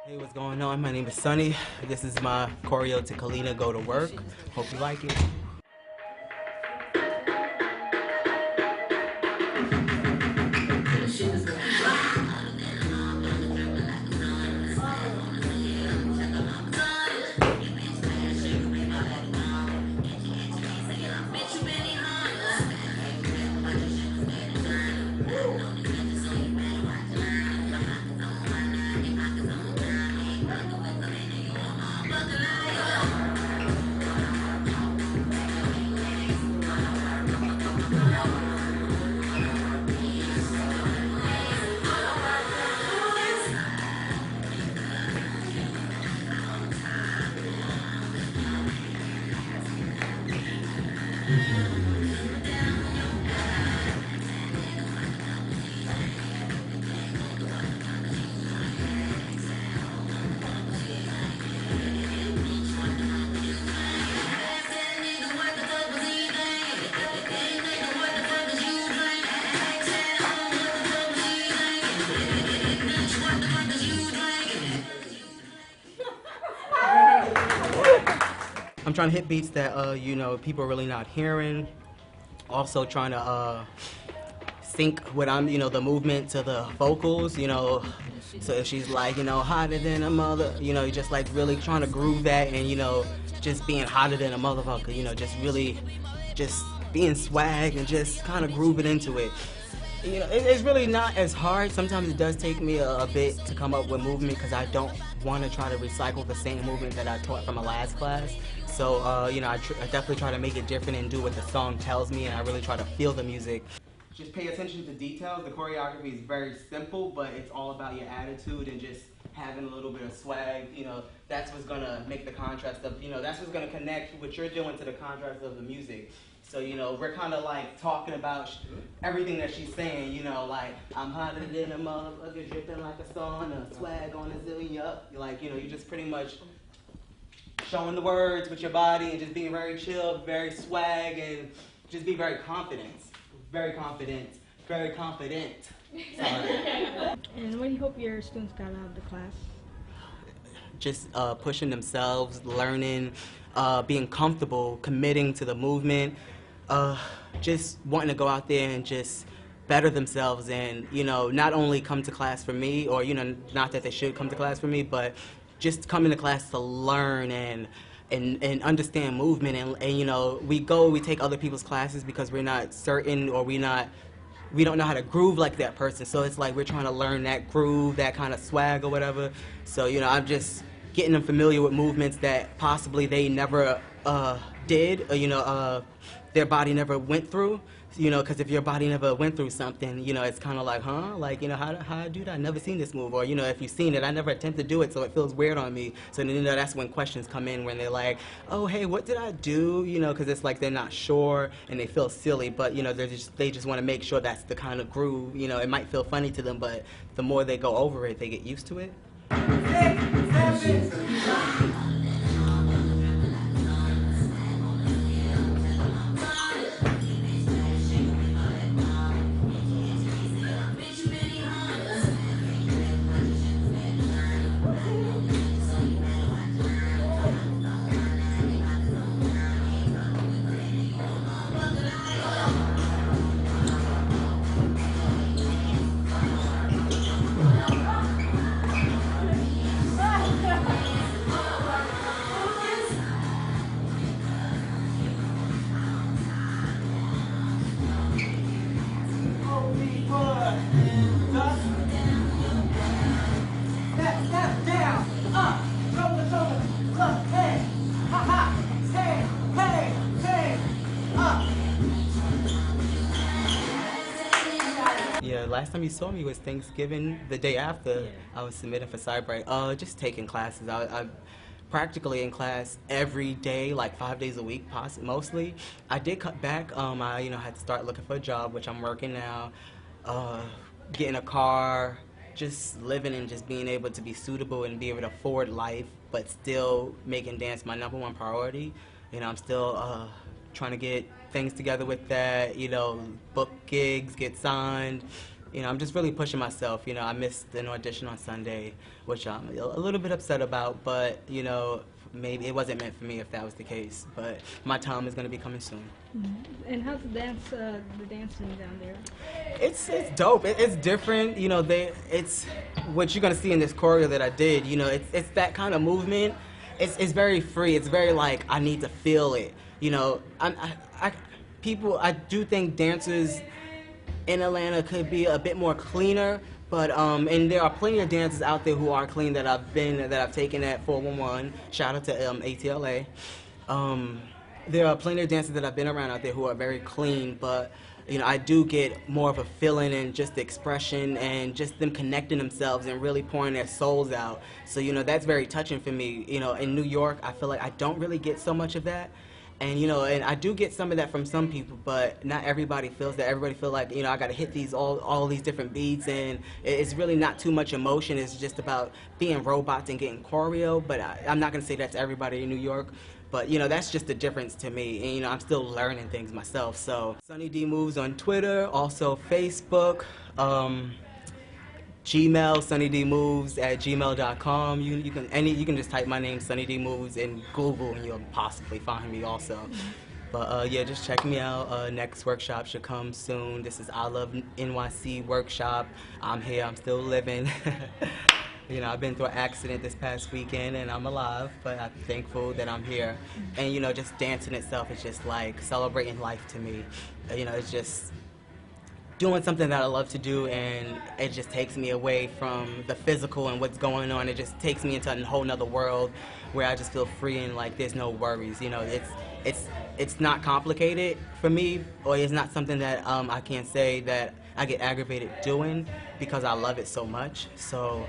Hey, what's going on? My name is Sunny. This is my choreo to Kaleena, Go to Work. Hope you like it. I'm trying to hit beats that people are really not hearing. Also trying to sync what the movement to the vocals, So if she's like, hotter than a mother, just like really trying to groove that and, just being hotter than a motherfucker, just really just being swag and just kind of groove it into it. It's really not as hard. Sometimes it does take me a bit to come up with movement because I don't want to try to recycle the same movement that I taught from my last class. So, I definitely try to make it different and do what the song tells me, and I really try to feel the music. Just pay attention to details. The choreography is very simple, but it's all about your attitude and just having a little bit of swag. That's what's going to make the contrast of, that's what's going to connect what you're doing to the contrast of the music. So, we're kind of like talking about everything that she's saying, like, I'm hotter than a motherfucker, dripping like a sauna, swag on a zillion, like, you're just pretty much showing the words with your body and just being very chill, very swag, and just be very confident. Very confident. Very confident. And what do you hope your students got out of the class? Just pushing themselves, learning, being comfortable, committing to the movement, just wanting to go out there and just better themselves and, not only come to class for me or, not that they should come to class for me, but just coming to class to learn and understand movement and we take other people's classes because we're not certain or we don't know how to groove like that person. So it's like we're trying to learn that groove, that kind of swag or whatever. So, I'm just getting them familiar with movements that possibly they never did or, their body never went through. Because if your body never went through something, it's kind of like, huh? Like, how I do that? I've never seen this move. Or, if you've seen it, I never attempt to do it, so it feels weird on me. So, that's when questions come in when they're like, oh, hey, what did I do? Because it's like they're not sure and they feel silly, but, they just want to make sure that's the kind of groove. It might feel funny to them, but the more they go over it, they get used to it. 6, 7. Yeah, last time you saw me was Thanksgiving. The day after, I was submitting for Cybright. Just taking classes. I'm practically in class every day, like 5 days a week, mostly. I did cut back. I had to start looking for a job, which I'm working now. Getting a car, just living and just being able to be suitable and be able to afford life, but still making dance my #1 priority. I'm still trying to get things together with that, book gigs, get signed, you know, I'm just really pushing myself. You know, I missed an audition on Sunday, which I'm a little bit upset about, but, you know, maybe it wasn't meant for me if that was the case. But my time is going to be coming soon. And how's the dancing down there? It's dope. It's different. You know, it's what you're gonna see in this choreo that I did. You know, it's that kind of movement. It's very free. It's very like I need to feel it. You know, I do think dancers in Atlanta could be a bit more cleaner. But and there are plenty of dancers out there who are clean that I've taken at 411. Shout out to ATLA. There are plenty of dancers that I've been around out there who are very clean, but you know, I do get more of a feeling and just the expression and just them connecting themselves and really pouring their souls out. So, you know, that's very touching for me. You know, in New York, I feel like I don't really get so much of that. And, you know, and I do get some of that from some people, but not everybody feels that. Everybody feel like, you know, I got to hit all these different beats, and it's really not too much emotion. It's just about being robots and getting choreo, but I'm not going to say that's everybody in New York. But, you know, that's just the difference to me. And, you know, I'm still learning things myself. So, Sunny D Moves on Twitter, also Facebook, Gmail, sunnydmoves@gmail.com. You can just type my name, Sunny D Moves, in Google, and you'll possibly find me also. But yeah, just check me out. Next workshop should come soon. This is I Love NYC workshop. I'm here. I'm still living. You know, I've been through an accident this past weekend and I'm alive, but I'm thankful that I'm here. And, you know, just dancing itself is just like celebrating life to me. You know, it's just doing something that I love to do, and it just takes me away from the physical and what's going on. It just takes me into a whole nother world where I just feel free and like there's no worries. You know, it's not complicated for me, or it's not something that I can't say that I get aggravated doing because I love it so much. So,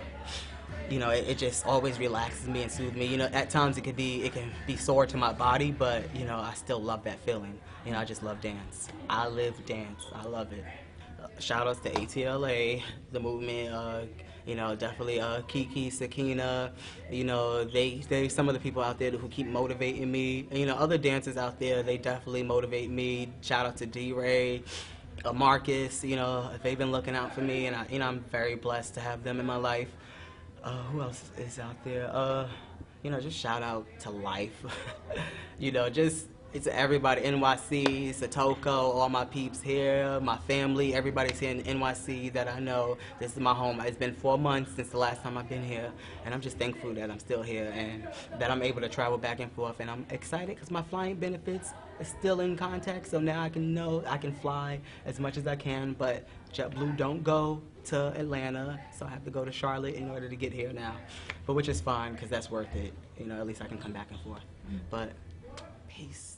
you know, it just always relaxes me and soothes me. You know, at times it can be sore to my body, but, you know, I still love that feeling. You know, I just love dance. I live dance. I love it. Shout outs to ATLA, the movement, you know, definitely Kiki, Sakina, you know, they some of the people out there who keep motivating me. You know, other dancers out there, they definitely motivate me. Shout out to D-Ray. Marcus, you know, they've been looking out for me, and I'm very blessed to have them in my life. Who else is out there? You know, just shout out to life. You know, just it's everybody, NYC, Satoko, all my peeps here, my family, everybody's here in NYC that I know. This is my home. It's been 4 months since the last time I've been here, and I'm just thankful that I'm still here and that I'm able to travel back and forth. And I'm excited because my flying benefits is still in contact, so now I can fly as much as I can, but JetBlue don't go to Atlanta, so I have to go to Charlotte in order to get here now, but which is fine because that's worth it. You know, at least I can come back and forth. But peace.